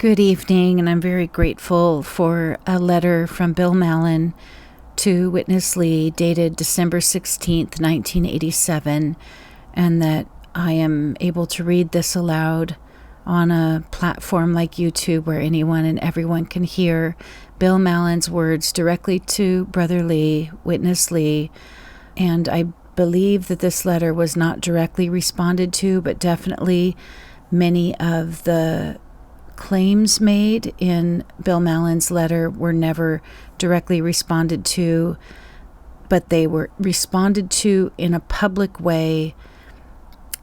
Good evening, and I'm very grateful for a letter from Bill Mallon to Witness Lee dated December 16th, 1987, and that I am able to read this aloud on a platform like YouTube where anyone and everyone can hear Bill Mallon's words directly to Brother Lee, Witness Lee. And I believe that this letter was not directly responded to, but definitely many of the claims made in Bill Mallon's letter were never directly responded to, but they were responded to in a public way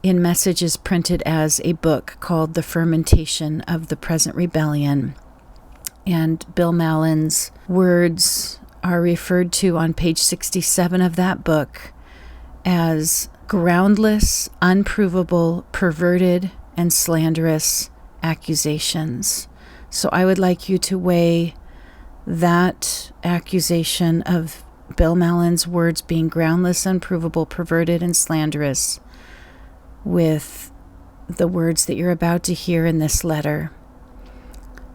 in messages printed as a book called The Fermentation of the Present Rebellion. And Bill Mallon's words are referred to on page 67 of that book as groundless, unprovable, perverted, and slanderous accusations. So I would like you to weigh that accusation of Bill Mallon's words being groundless, unprovable, perverted, and slanderous with the words that you're about to hear in this letter.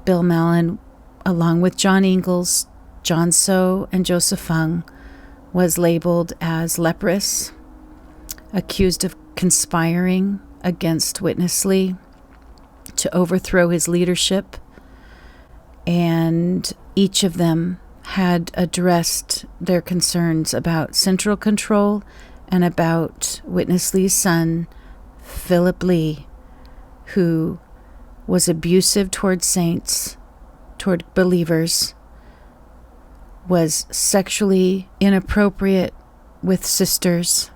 Bill Mallon, along with John Ingalls, John So, and Joseph Fung, was labeled as leprous, accused of conspiring against Witness Lee to overthrow his leadership, and each of them had addressed their concerns about central control and about Witness Lee's son, Philip Lee, who was abusive toward saints, toward believers, was sexually inappropriate with sisters,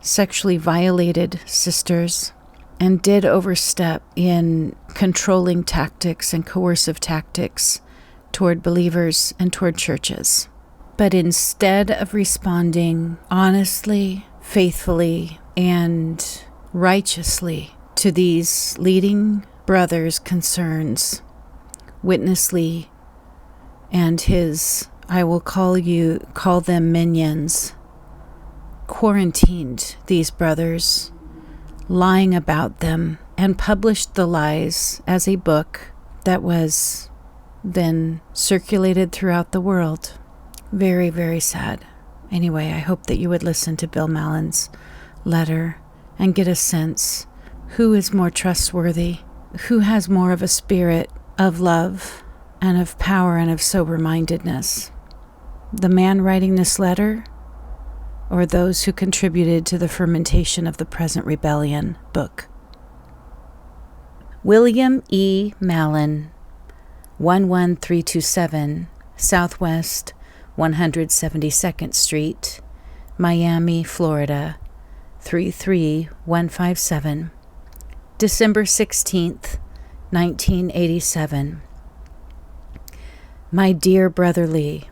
sexually violated sisters, and did overstep in controlling tactics and coercive tactics toward believers and toward churches. But instead of responding honestly, faithfully, and righteously to these leading brothers' concerns, Witness Lee and his, I will call them minions, quarantined these brothers, lying about them, and published the lies as a book that was then circulated throughout the world. Very, very sad. Anyway, I hope that you would listen to Bill Mallon's letter and get a sense who is more trustworthy, who has more of a spirit of love and of power and of sober-mindedness. The man writing this letter, or those who contributed to the Fermentation of the Present Rebellion book. William E. Mallon, 11327 Southwest 172nd Street, Miami, Florida, 33157, December 16th, 1987. My dear Brother Lee,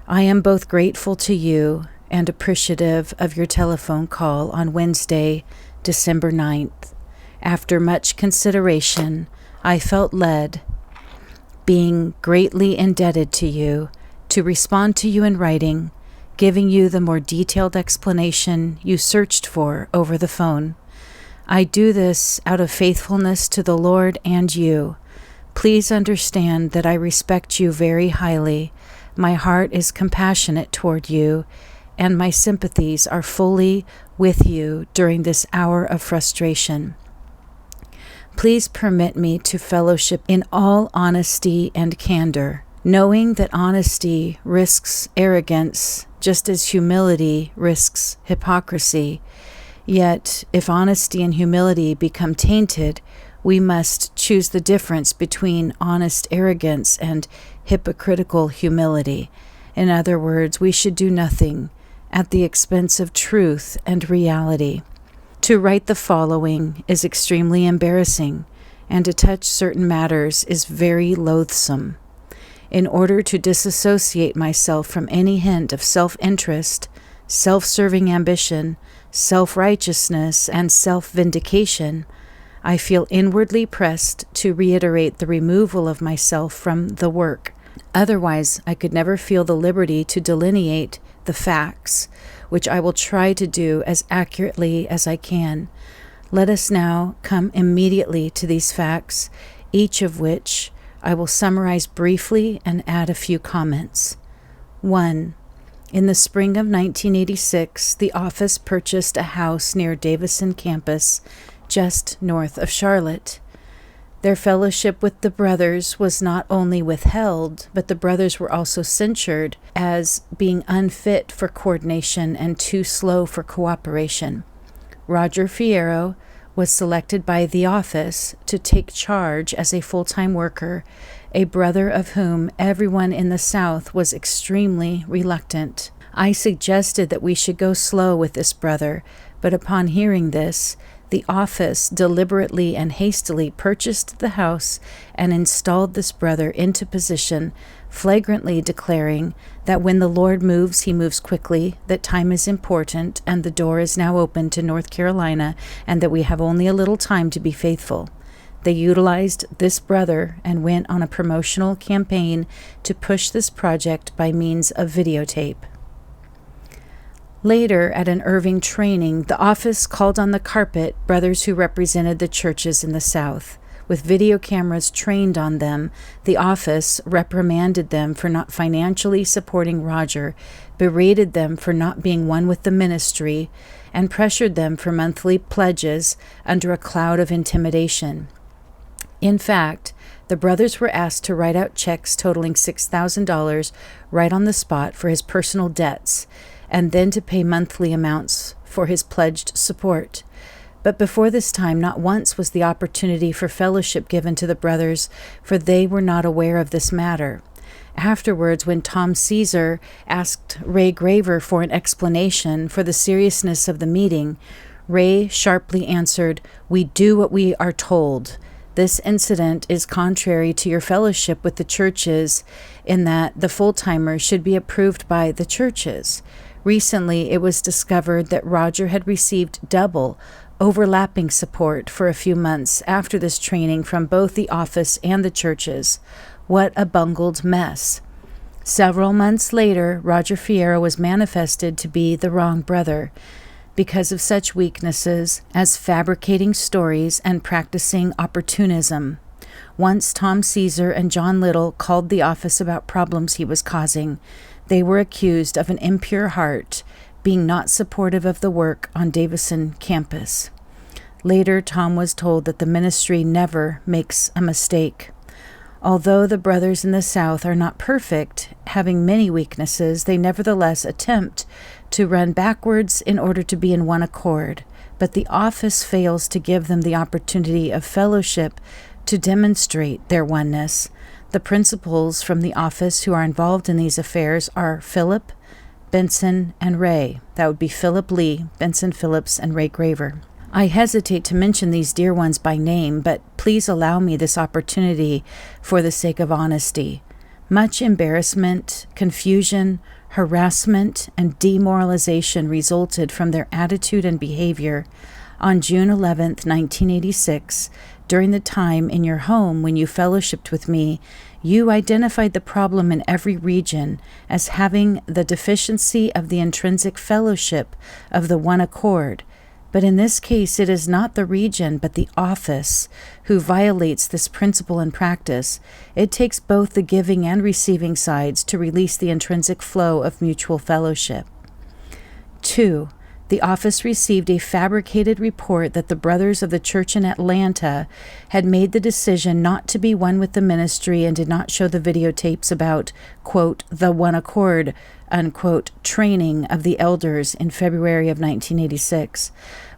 I am both grateful to you and appreciative of your telephone call on Wednesday, December 9th. After much consideration, I felt led, being greatly indebted to you, to respond to you in writing, giving you the more detailed explanation you searched for over the phone. I do this out of faithfulness to the Lord and you. Please understand that I respect you very highly. My heart is compassionate toward you, and my sympathies are fully with you during this hour of frustration. Please permit me to fellowship in all honesty and candor, knowing that honesty risks arrogance just as humility risks hypocrisy. Yet, if honesty and humility become tainted, we must choose the difference between honest arrogance and hypocritical humility. In other words, we should do nothing at the expense of truth and reality. To write the following is extremely embarrassing, and to touch certain matters is very loathsome. In order to disassociate myself from any hint of self-interest, self-serving ambition, self-righteousness, and self-vindication, I feel inwardly pressed to reiterate the removal of myself from the work. Otherwise, I could never feel the liberty to delineate the facts, which I will try to do as accurately as I can. Let us now come immediately to these facts each of which I will summarize briefly and add a few comments. 1. In the spring of 1986, the office purchased a house near Davison campus, just north of Charlotte. Their fellowship with the brothers was not only withheld, but the brothers were also censured as being unfit for coordination and too slow for cooperation. Roger Fierro was selected by the office to take charge as a full-time worker, a brother of whom everyone in the South was extremely reluctant. I suggested that we should go slow with this brother, but upon hearing this, the office deliberately and hastily purchased the house and installed this brother into position, flagrantly declaring that when the Lord moves, he moves quickly, that time is important, and the door is now open to North Carolina, and that we have only a little time to be faithful. They utilized this brother and went on a promotional campaign to push this project by means of videotape. Later, at an Irving training, the office called on the carpet brothers who represented the churches in the South. With video cameras trained on them, the office reprimanded them for not financially supporting Roger, berated them for not being one with the ministry, and pressured them for monthly pledges under a cloud of intimidation. In fact, the brothers were asked to write out checks totaling $6,000 right on the spot for his personal debts, and then to pay monthly amounts for his pledged support. But before this time, not once was the opportunity for fellowship given to the brothers, for they were not aware of this matter. Afterwards, when Tom Caesar asked Ray Graver for an explanation for the seriousness of the meeting, Ray sharply answered, "We do what we are told. This incident is contrary to your fellowship with the churches in that the full-timers should be approved by the churches." Recently, it was discovered that Roger had received double, overlapping support for a few months after this training from both the office and the churches. What a bungled mess. Several months later, Roger Fierro was manifested to be the wrong brother because of such weaknesses as fabricating stories and practicing opportunism. Once Tom Caesar and John Little called the office about problems he was causing. They were accused of an impure heart, being not supportive of the work on Davison campus. Later, Tom was told that the ministry never makes a mistake. Although the brothers in the South are not perfect, having many weaknesses, they nevertheless attempt to run backwards in order to be in one accord. But the office fails to give them the opportunity of fellowship to demonstrate their oneness. The principals from the office who are involved in these affairs are Philip, Benson, and Ray. That would be Philip Lee, Benson Phillips, and Ray Graver. I hesitate to mention these dear ones by name, but please allow me this opportunity for the sake of honesty. Much embarrassment, confusion, harassment, and demoralization resulted from their attitude and behavior. On June 11th, 1986, during the time in your home when you fellowshipped with me, you identified the problem in every region as having the deficiency of the intrinsic fellowship of the one accord. But in this case, it is not the region, but the office who violates this principle and practice. It takes both the giving and receiving sides to release the intrinsic flow of mutual fellowship. 2. The office received a fabricated report that the brothers of the church in Atlanta had made the decision not to be one with the ministry and did not show the videotapes about, quote, the one accord, unquote, training of the elders in February of 1986.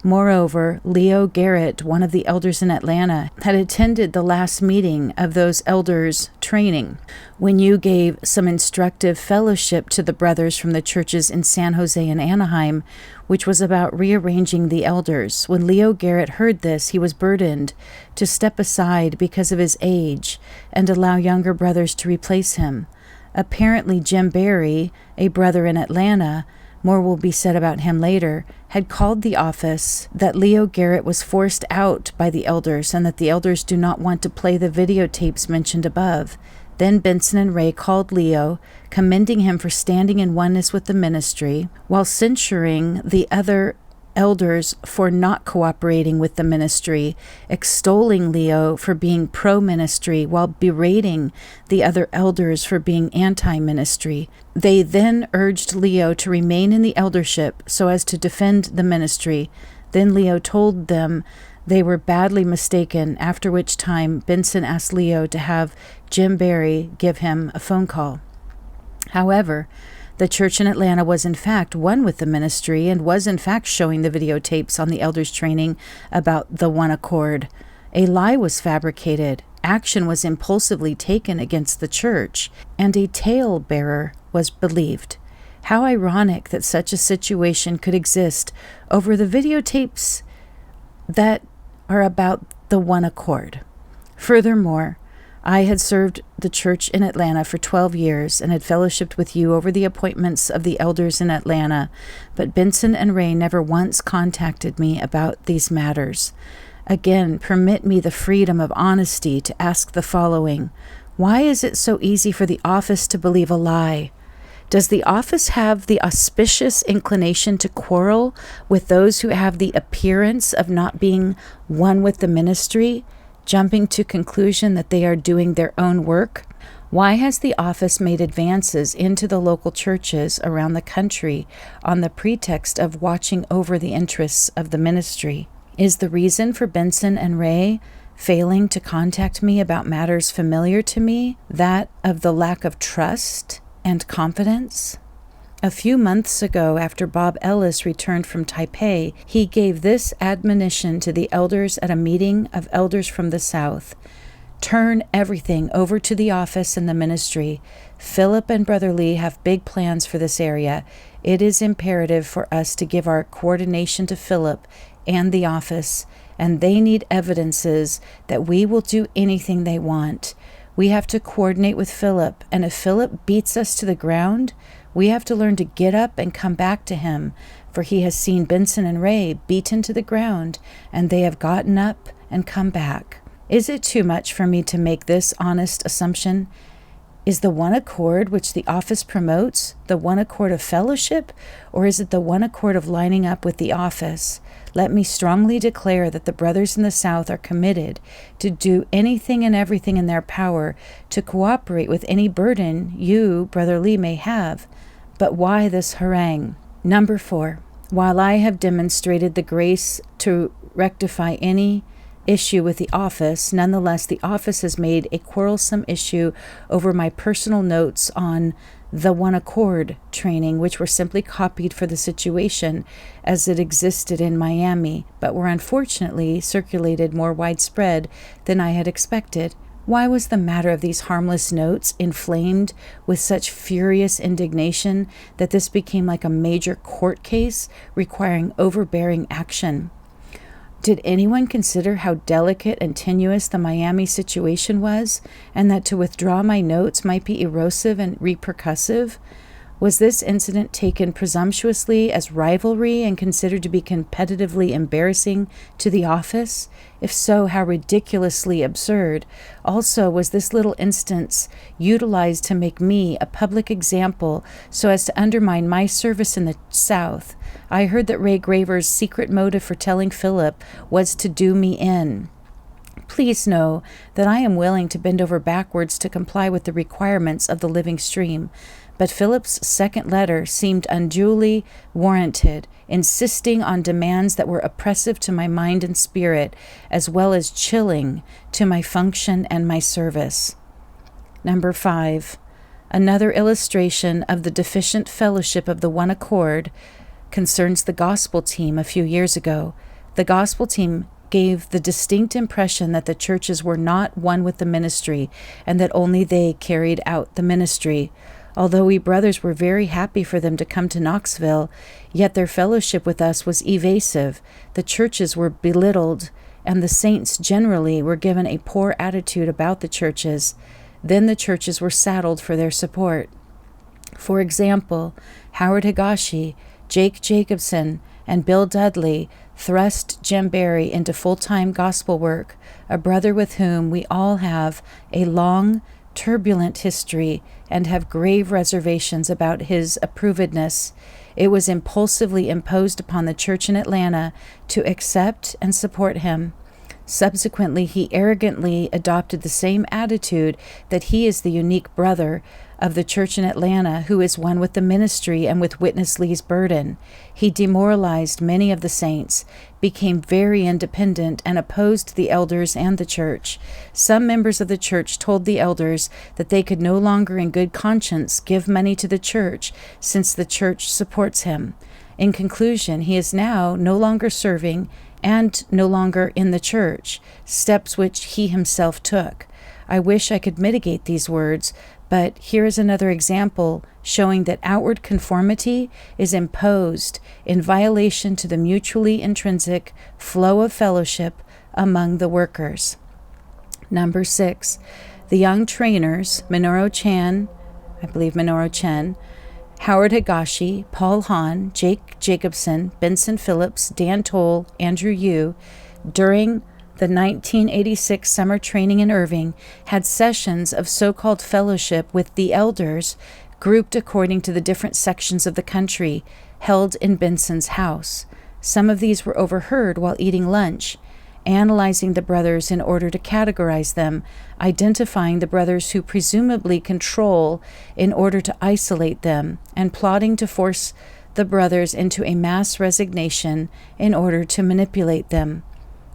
Moreover, Leo Garrett, one of the elders in Atlanta, had attended the last meeting of those elders' training when you gave some instructive fellowship to the brothers from the churches in San Jose and Anaheim, which was about rearranging the elders. When Leo Garrett heard this, he was burdened to step aside because of his age and allow younger brothers to replace him. Apparently, Jim Barry, a brother in Atlanta, more will be said about him later, had called the office that Leo Garrett was forced out by the elders and that the elders do not want to play the videotapes mentioned above. Then Benson and Ray called Leo, commending him for standing in oneness with the ministry, while censuring the other elders for not cooperating with the ministry, extolling Leo for being pro-ministry while berating the other elders for being anti-ministry. They then urged Leo to remain in the eldership so as to defend the ministry. Then Leo told them they were badly mistaken, after which time Benson asked Leo to have Jim Barry give him a phone call. However, the church in Atlanta was in fact one with the ministry and was in fact showing the videotapes on the elders' training about the one accord. A lie was fabricated, action was impulsively taken against the church, and a tale-bearer was believed. How ironic that such a situation could exist over the videotapes that are about the one accord. Furthermore, I had served the church in Atlanta for 12 years and had fellowshipped with you over the appointments of the elders in Atlanta, but Benson and Ray never once contacted me about these matters. Again, permit me the freedom of honesty to ask the following. Why is it so easy for the office to believe a lie? Does the office have the auspicious inclination to quarrel with those who have the appearance of not being one with the ministry, jumping to conclusion that they are doing their own work? Why has the office made advances into the local churches around the country on the pretext of watching over the interests of the ministry? Is the reason for Benson and Ray failing to contact me about matters familiar to me that of the lack of trust and confidence? A few months ago, after Bob Ellis returned from Taipei, he gave this admonition to the elders at a meeting of elders from the South. Turn everything over to the office and the ministry. Philip and Brother Lee have big plans for this area. It is imperative for us to give our coordination to Philip and the office, and they need evidences that we will do anything they want. We have to coordinate with Philip, and if Philip beats us to the ground, we have to learn to get up and come back to him, for he has seen Benson and Ray beaten to the ground, and they have gotten up and come back. Is it too much for me to make this honest assumption? Is the one accord which the office promotes the one accord of fellowship, or is it the one accord of lining up with the office? Let me strongly declare that the brothers in the South are committed to do anything and everything in their power to cooperate with any burden you, Brother Lee, may have. But why this harangue? Number 4. While I have demonstrated the grace to rectify any issue with the office, nonetheless the office has made a quarrelsome issue over my personal notes on the one accord training, which were simply copied for the situation as it existed in Miami, but were unfortunately circulated more widespread than I had expected. Why was the matter of these harmless notes inflamed with such furious indignation that this became like a major court case requiring overbearing action? Did anyone consider how delicate and tenuous the Miami situation was, and that to withdraw my notes might be erosive and repercussive? Was this incident taken presumptuously as rivalry and considered to be competitively embarrassing to the office? If so, how ridiculously absurd. Also, was this little instance utilized to make me a public example so as to undermine my service in the South? I heard that Ray Graver's secret motive for telling Philip was to do me in. Please know that I am willing to bend over backwards to comply with the requirements of the living stream, but Philip's second letter seemed unduly warranted, insisting on demands that were oppressive to my mind and spirit, as well as chilling to my function and my service. Number 5. Another illustration of the deficient fellowship of the one accord concerns the gospel team a few years ago. The gospel team gave the distinct impression that the churches were not one with the ministry and that only they carried out the ministry. Although we brothers were very happy for them to come to Knoxville, yet their fellowship with us was evasive. The churches were belittled, and the saints generally were given a poor attitude about the churches. Then the churches were saddled for their support. For example, Howard Higashi, Jake Jacobson, and Bill Dudley thrust Jim Barry into full-time gospel work, a brother with whom we all have a long, turbulent history and have grave reservations about his approvedness, it was impulsively imposed upon the church in Atlanta to accept and support him. Subsequently, he arrogantly adopted the same attitude that he is the unique brother of the church in Atlanta who is one with the ministry and with Witness Lee's burden. He demoralized many of the saints, became very independent, and opposed the elders and the church. Some members of the church told the elders that they could no longer in good conscience give money to the church since the church supports him. In conclusion, he is now no longer serving and no longer in the church, steps which he himself took. I wish I could mitigate these words, but here is another example showing that outward conformity is imposed in violation to the mutually intrinsic flow of fellowship among the workers. Number 6, the young trainers, Minoru Chen, Howard Higashi, Paul Hahn, Jake Jacobson, Benson Phillips, Dan Toll, Andrew Yu, during the 1986 summer training in Irving, had sessions of so-called fellowship with the elders, grouped according to the different sections of the country, held in Benson's house. Some of these were overheard while eating lunch, analyzing the brothers in order to categorize them, identifying the brothers who presumably control in order to isolate them, and plotting to force the brothers into a mass resignation in order to manipulate them.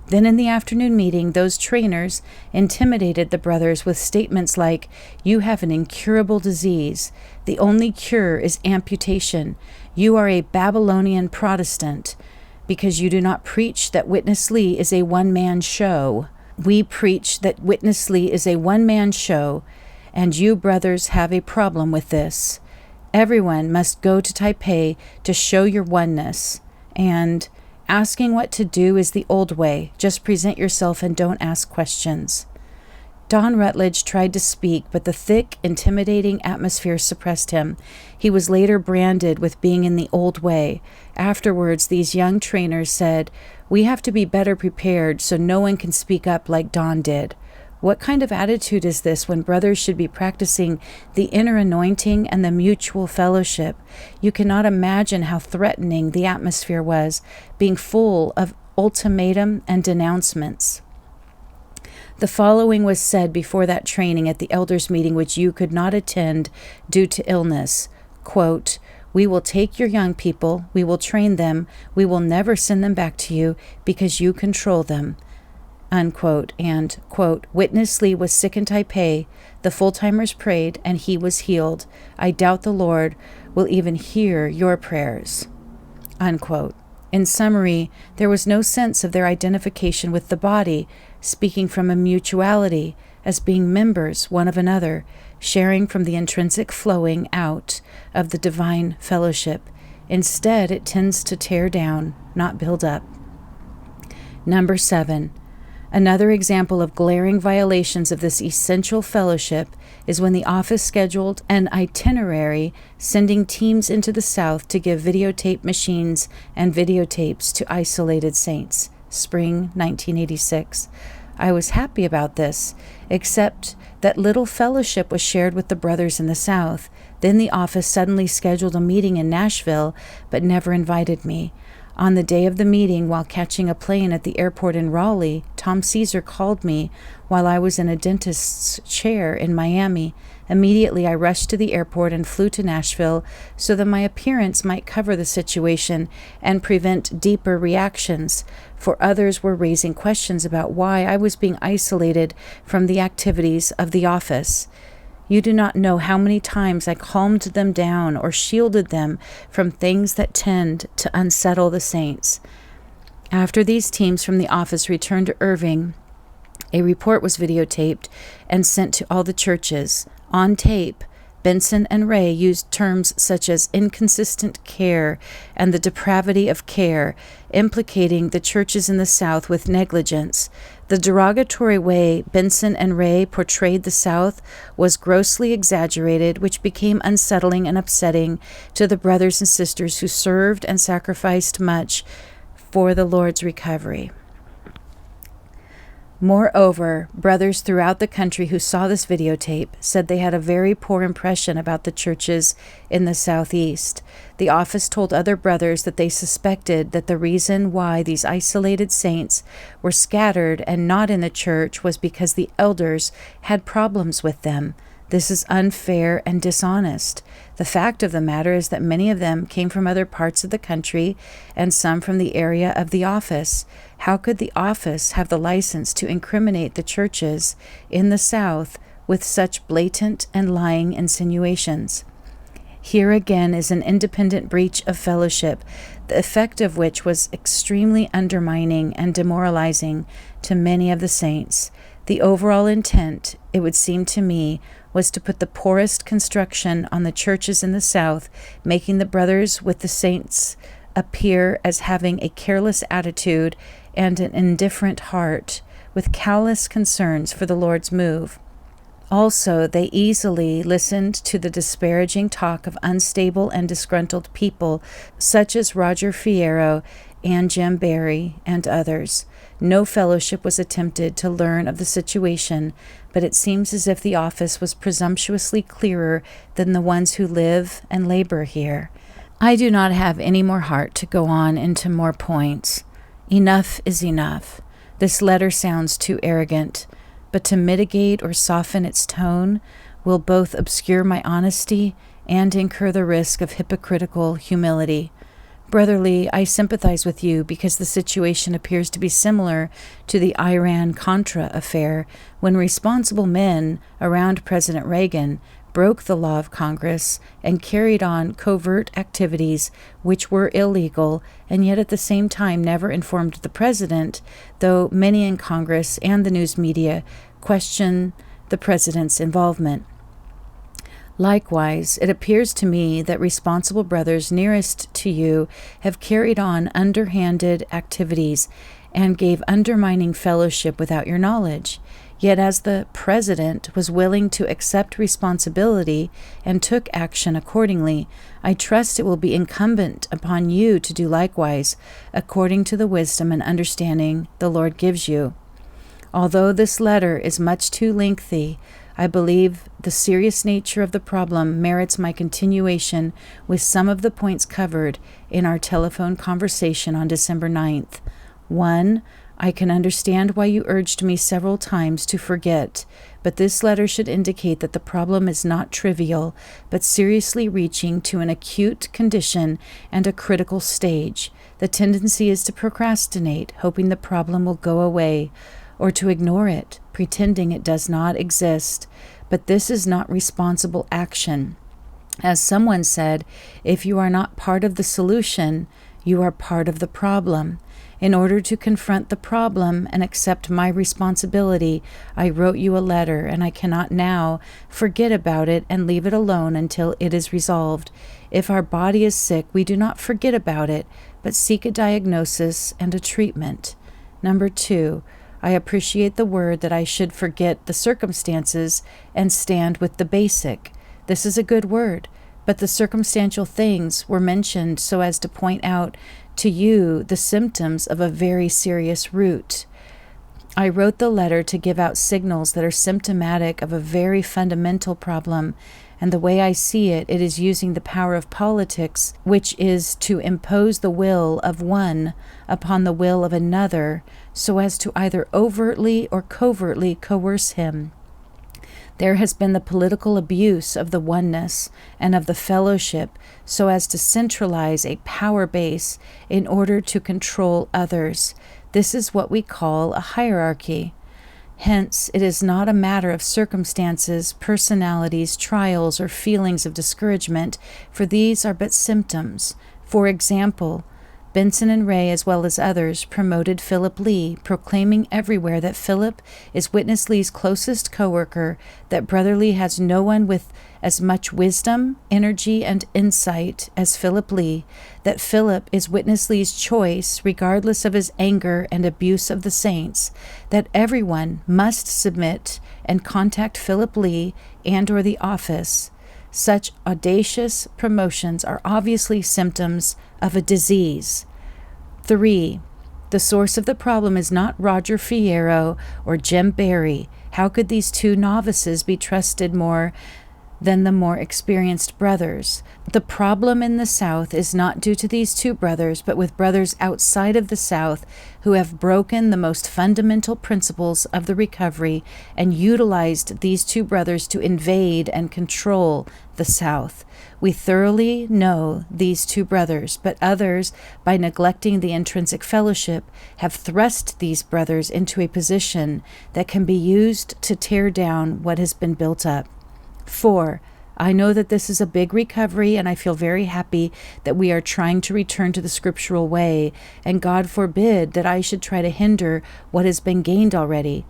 Then in the afternoon meeting, those trainers intimidated the brothers with statements like, "You have an incurable disease. The only cure is amputation. You are a Babylonian Protestant because you do not preach that Witness Lee is a one-man show. We preach that Witness Lee is a one-man show, and you brothers have a problem with this. Everyone must go to Taipei to show your oneness." And asking what to do is the old way. Just present yourself and don't ask questions. Don Rutledge tried to speak, but the thick, intimidating atmosphere suppressed him. He was later branded with being in the old way. Afterwards, these young trainers said, "We have to be better prepared so no one can speak up like Don did." What kind of attitude is this when brothers should be practicing the inner anointing and the mutual fellowship? You cannot imagine how threatening the atmosphere was, being full of ultimatum and denouncements. The following was said before that training at the elders' meeting, which you could not attend due to illness. Quote, "We will take your young people, we will train them, we will never send them back to you because you control them." Unquote. And, quote, "Witness Lee was sick in Taipei. The full-timers prayed and he was healed. I doubt the Lord will even hear your prayers." Unquote. In summary, there was no sense of their identification with the body, speaking from a mutuality, as being members one of another, sharing from the intrinsic flowing out of the divine fellowship. Instead, it tends to tear down, not build up. Number 7. Another example of glaring violations of this essential fellowship is when the office scheduled an itinerary sending teams into the South to give videotape machines and videotapes to isolated saints. Spring 1986. I was happy about this, except that little fellowship was shared with the brothers in the South. Then the office suddenly scheduled a meeting in Nashville, but never invited me. On the day of the meeting, while catching a plane at the airport in Raleigh, Tom Caesar called me while I was in a dentist's chair in Miami. Immediately, I rushed to the airport and flew to Nashville so that my appearance might cover the situation and prevent deeper reactions, for others were raising questions about why I was being isolated from the activities of the office. You do not know how many times I calmed them down or shielded them from things that tend to unsettle the saints. After these teams from the office returned to Irving, a report was videotaped and sent to all the churches. On tape, Benson and Ray used terms such as inconsistent care and the depravity of care, implicating the churches in the South with negligence. The derogatory way Benson and Ray portrayed the South was grossly exaggerated, which became unsettling and upsetting to the brothers and sisters who served and sacrificed much for the Lord's recovery. Moreover, brothers throughout the country who saw this videotape said they had a very poor impression about the churches in the Southeast. The office told other brothers that they suspected that the reason why these isolated saints were scattered and not in the church was because the elders had problems with them. This is unfair and dishonest. The fact of the matter is that many of them came from other parts of the country and some from the area of the office. How could the office have the license to incriminate the churches in the South with such blatant and lying insinuations? Here again is an independent breach of fellowship, the effect of which was extremely undermining and demoralizing to many of the saints. The overall intent, it would seem to me, was to put the poorest construction on the churches in the South, making the brothers with the saints appear as having a careless attitude and an indifferent heart, with callous concerns for the Lord's move. Also, they easily listened to the disparaging talk of unstable and disgruntled people, such as Roger Fierro and Jim Barry and others. No fellowship was attempted to learn of the situation, but it seems as if the office was presumptuously clearer than the ones who live and labor here. I do not have any more heart to go on into more points. Enough is enough. This letter sounds too arrogant, but to mitigate or soften its tone will both obscure my honesty and incur the risk of hypocritical humility. Brotherly, I sympathize with you because the situation appears to be similar to the Iran-Contra affair, when responsible men around President Reagan broke the law of Congress and carried on covert activities which were illegal, and yet at the same time never informed the president, though many in Congress and the news media question the president's involvement. Likewise, it appears to me that responsible brothers nearest to you have carried on underhanded activities and gave undermining fellowship without your knowledge. Yet as the president was willing to accept responsibility and took action accordingly, I trust it will be incumbent upon you to do likewise, according to the wisdom and understanding the Lord gives you. Although this letter is much too lengthy, I believe the serious nature of the problem merits my continuation with some of the points covered in our telephone conversation on December 9th. 1. I can understand why you urged me several times to forget, but this letter should indicate that the problem is not trivial, but seriously reaching to an acute condition and a critical stage. The tendency is to procrastinate, hoping the problem will go away, or to ignore it, pretending it does not exist. But this is not responsible action. As someone said, if you are not part of the solution, you are part of the problem. In order to confront the problem and accept my responsibility, I wrote you a letter, and I cannot now forget about it and leave it alone until it is resolved. If our body is sick, we do not forget about it, but seek a diagnosis and a treatment. 2, I appreciate the word that I should forget the circumstances and stand with the basic. This is a good word, but the circumstantial things were mentioned so as to point out to you the symptoms of a very serious root. I wrote the letter to give out signals that are symptomatic of a very fundamental problem, and the way I see it, it is using the power of politics, which is to impose the will of one upon the will of another, so as to either overtly or covertly coerce him. There has been the political abuse of the oneness and of the fellowship so as to centralize a power base in order to control others. This is what we call a hierarchy. Hence, it is not a matter of circumstances, personalities, trials, or feelings of discouragement, for these are but symptoms. For example, Benson and Ray, as well as others, promoted Philip Lee, proclaiming everywhere that Philip is Witness Lee's closest co-worker, that Brother Lee has no one with as much wisdom, energy, and insight as Philip Lee, that Philip is Witness Lee's choice, regardless of his anger and abuse of the saints, that everyone must submit and contact Philip Lee and or the office. Such audacious promotions are obviously symptoms of a disease. 3. The source of the problem is not Roger Fierro or Jim Barry. How could these two novices be trusted more than the more experienced brothers? The problem in the South is not due to these two brothers, but with brothers outside of the South who have broken the most fundamental principles of the recovery and utilized these two brothers to invade and control the South. We thoroughly know these two brothers, but others, by neglecting the intrinsic fellowship, have thrust these brothers into a position that can be used to tear down what has been built up. 4. I know that this is a big recovery, and I feel very happy that we are trying to return to the scriptural way, and God forbid that I should try to hinder what has been gained already.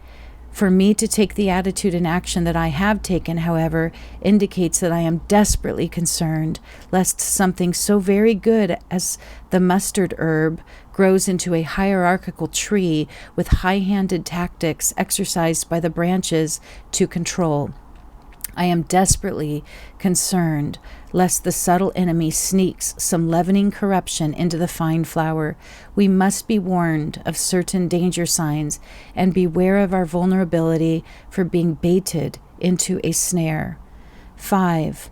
For me to take the attitude and action that I have taken, however, indicates that I am desperately concerned lest something so very good as the mustard herb grows into a hierarchical tree with high-handed tactics exercised by the branches to control. I am desperately concerned lest the subtle enemy sneaks some leavening corruption into the fine flour. We must be warned of certain danger signs and beware of our vulnerability for being baited into a snare. 5.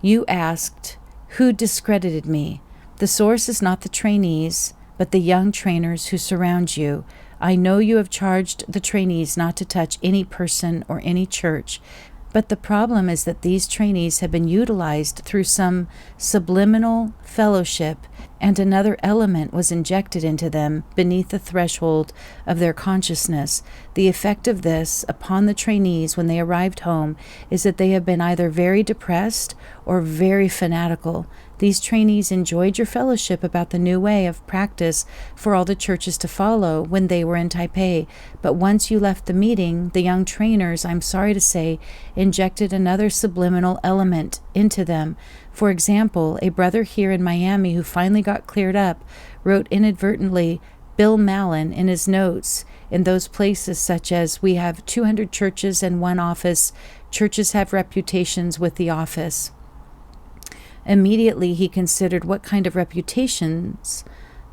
You asked, who discredited me? The source is not the trainees, but the young trainers who surround you. I know you have charged the trainees not to touch any person or any church, but the problem is that these trainees have been utilized through some subliminal fellowship, and another element was injected into them beneath the threshold of their consciousness. The effect of this upon the trainees when they arrived home is that they have been either very depressed or very fanatical. These trainees enjoyed your fellowship about the new way of practice for all the churches to follow when they were in Taipei, but once you left the meeting, the young trainers, I'm sorry to say, injected another subliminal element into them. For example, a brother here in Miami who finally got cleared up wrote inadvertently Bill Mallon in his notes in those places such as, we have 200 churches and one office. Churches have reputations with the office. Immediately he considered what kind of reputations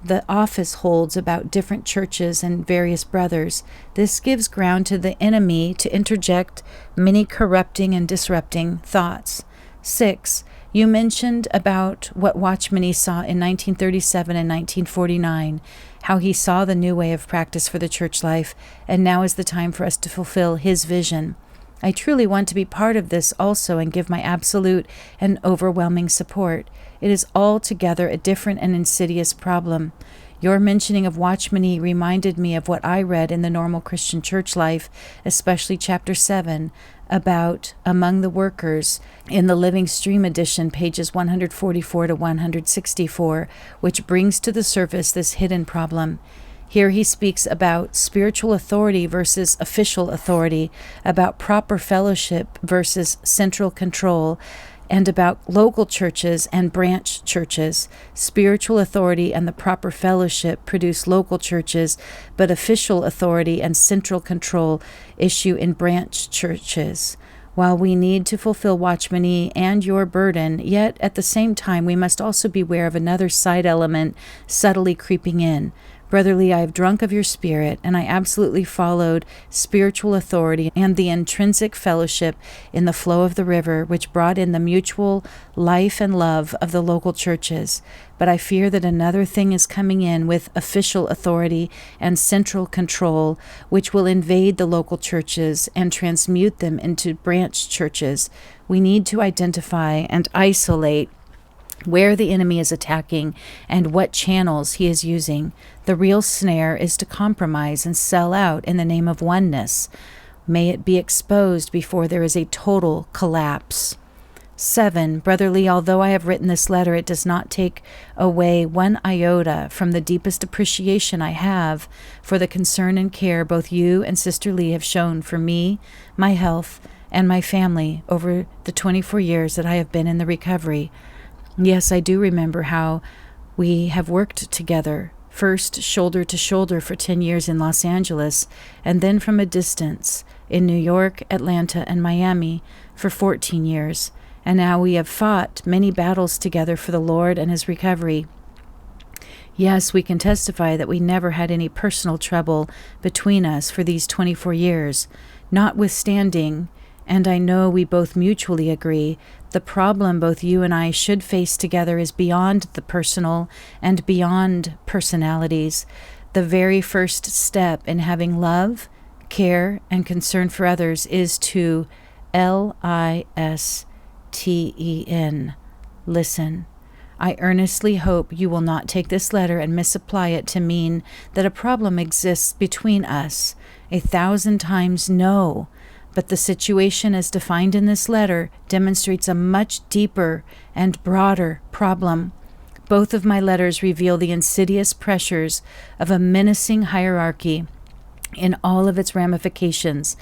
the office holds about different churches and various brothers. This gives ground to the enemy to interject many corrupting and disrupting thoughts. 6. You mentioned about what Watchman Nee saw in 1937 and 1949, how he saw the new way of practice for the church life, and now is the time for us to fulfill his vision. I truly want to be part of this also and give my absolute and overwhelming support. It is altogether a different and insidious problem. Your mentioning of Watchman Nee reminded me of what I read in the Normal Christian Church Life, especially chapter 7, about among the workers in the Living Stream edition, pages 144 to 164, which brings to the surface this hidden problem. Here he speaks about spiritual authority versus official authority, about proper fellowship versus central control, and about local churches and branch churches. Spiritual authority and the proper fellowship produce local churches, but official authority and central control issue in branch churches. While we need to fulfill Watchman Nee and your burden, yet at the same time we must also beware of another side element subtly creeping in. Brother Lee, I have drunk of your spirit, and I absolutely followed spiritual authority and the intrinsic fellowship in the flow of the river, which brought in the mutual life and love of the local churches. But I fear that another thing is coming in with official authority and central control, which will invade the local churches and transmute them into branch churches. We need to identify and isolate where the enemy is attacking and what channels he is using. The real snare is to compromise and sell out in the name of oneness. May it be exposed before there is a total collapse. 7. Brother Lee, although I have written this letter, it does not take away one iota from the deepest appreciation I have for the concern and care both you and Sister Lee have shown for me, my health, and my family over the 24 years that I have been in the recovery. Yes, I do remember how we have worked together, first shoulder to shoulder for 10 years in Los Angeles, and then from a distance in New York, Atlanta, and Miami for 14 years. And now we have fought many battles together for the Lord and his recovery. Yes, we can testify that we never had any personal trouble between us for these 24 years, notwithstanding, and I know we both mutually agree, the problem both you and I should face together is beyond the personal and beyond personalities. The very first step in having love, care, and concern for others is to listen. Listen. I earnestly hope you will not take this letter and misapply it to mean that a problem exists between us. 1,000 times no. But the situation as defined in this letter demonstrates a much deeper and broader problem. Both of my letters reveal the insidious pressures of a menacing hierarchy in all of its ramifications,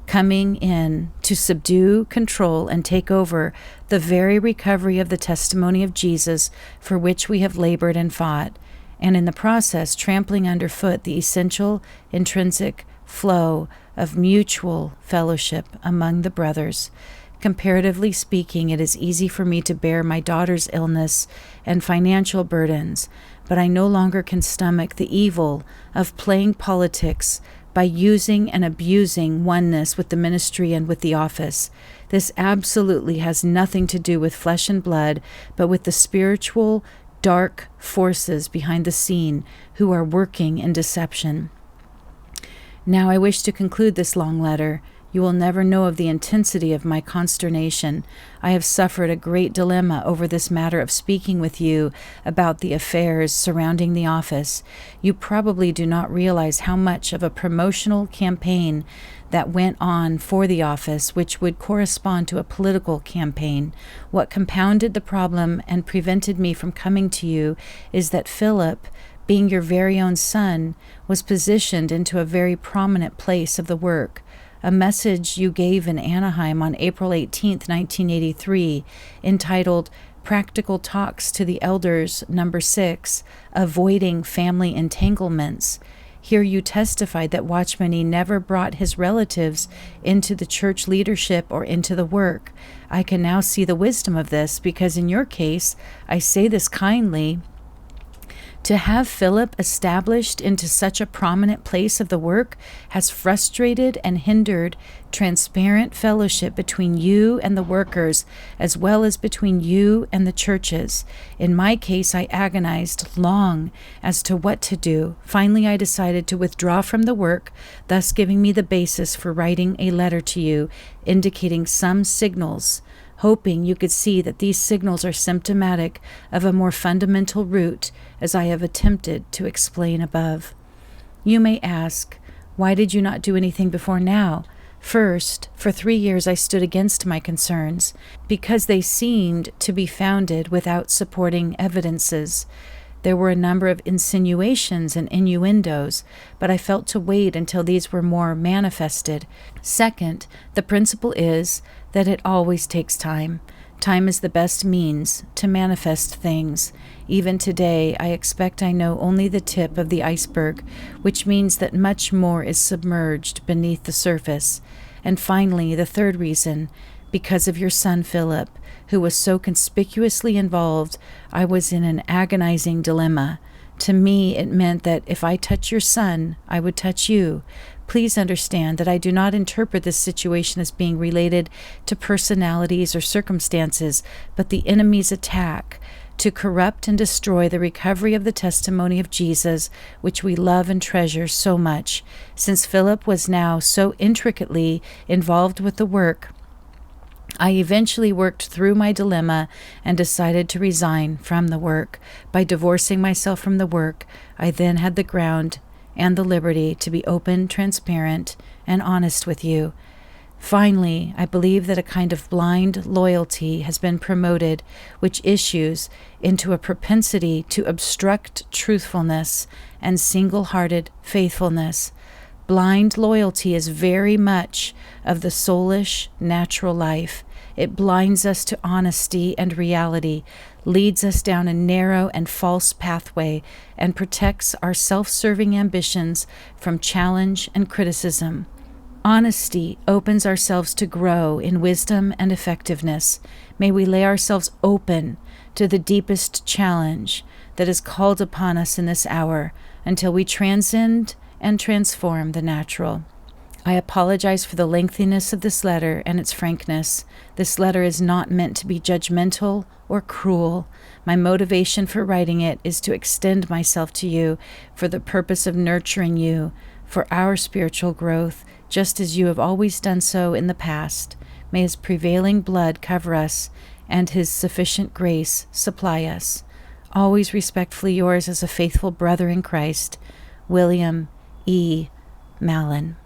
coming in to subdue, control, and take over the very recovery of the testimony of Jesus for which we have labored and fought, and in the process trampling underfoot the essential, intrinsic flow of mutual fellowship among the brothers. Comparatively speaking, it is easy for me to bear my daughter's illness and financial burdens, but I no longer can stomach the evil of playing politics by using and abusing oneness with the ministry and with the office. This absolutely has nothing to do with flesh and blood, but with the spiritual, dark forces behind the scene who are working in deception. Now I wish to conclude this long letter. You will never know of the intensity of my consternation. I have suffered a great dilemma over this matter of speaking with you about the affairs surrounding the office. You probably do not realize how much of a promotional campaign that went on for the office, which would correspond to a political campaign. What compounded the problem and prevented me from coming to you is that Philip, being your very own son, was positioned into a very prominent place of the work. A message you gave in Anaheim on April 18, 1983, entitled Practical Talks to the Elders, number 6, Avoiding Family Entanglements. Here you testified that Watchman never brought his relatives into the church leadership or into the work. I can now see the wisdom of this, because in your case, I say this kindly, to have Philip established into such a prominent place of the work has frustrated and hindered transparent fellowship between you and the workers, as well as between you and the churches. In my case, I agonized long as to what to do. Finally, I decided to withdraw from the work, thus giving me the basis for writing a letter to you, indicating some signals, hoping you could see that these signals are symptomatic of a more fundamental root, as I have attempted to explain above. You may ask, why did you not do anything before now? First, for 3 years I stood against my concerns, because they seemed to be founded without supporting evidences. There were a number of insinuations and innuendos, but I felt to wait until these were more manifested. Second, the principle is that it always takes time. Time is the best means to manifest things. Even today, I expect I know only the tip of the iceberg, which means that much more is submerged beneath the surface. And finally, the third reason, because of your son Philip, who was so conspicuously involved, I was in an agonizing dilemma. To me, it meant that if I touch your son, I would touch you. Please understand that I do not interpret this situation as being related to personalities or circumstances, but the enemy's attack to corrupt and destroy the recovery of the testimony of Jesus, which we love and treasure so much. Since Philip was now so intricately involved with the work, I eventually worked through my dilemma and decided to resign from the work. By divorcing myself from the work, I then had the ground and the liberty to be open, transparent, and honest with you. Finally, I believe that a kind of blind loyalty has been promoted, which issues into a propensity to obstruct truthfulness and single-hearted faithfulness. Blind loyalty is very much of the soulish, natural life. It blinds us to honesty and reality, leads us down a narrow and false pathway, and protects our self-serving ambitions from challenge and criticism. Honesty opens ourselves to grow in wisdom and effectiveness. May we lay ourselves open to the deepest challenge that is called upon us in this hour until we transcend and transform the natural. I apologize for the lengthiness of this letter and its frankness. This letter is not meant to be judgmental or cruel. My motivation for writing it is to extend myself to you for the purpose of nurturing you for our spiritual growth, just as you have always done so in the past. May His prevailing blood cover us and His sufficient grace supply us. Always respectfully yours as a faithful brother in Christ, William E. Mallon.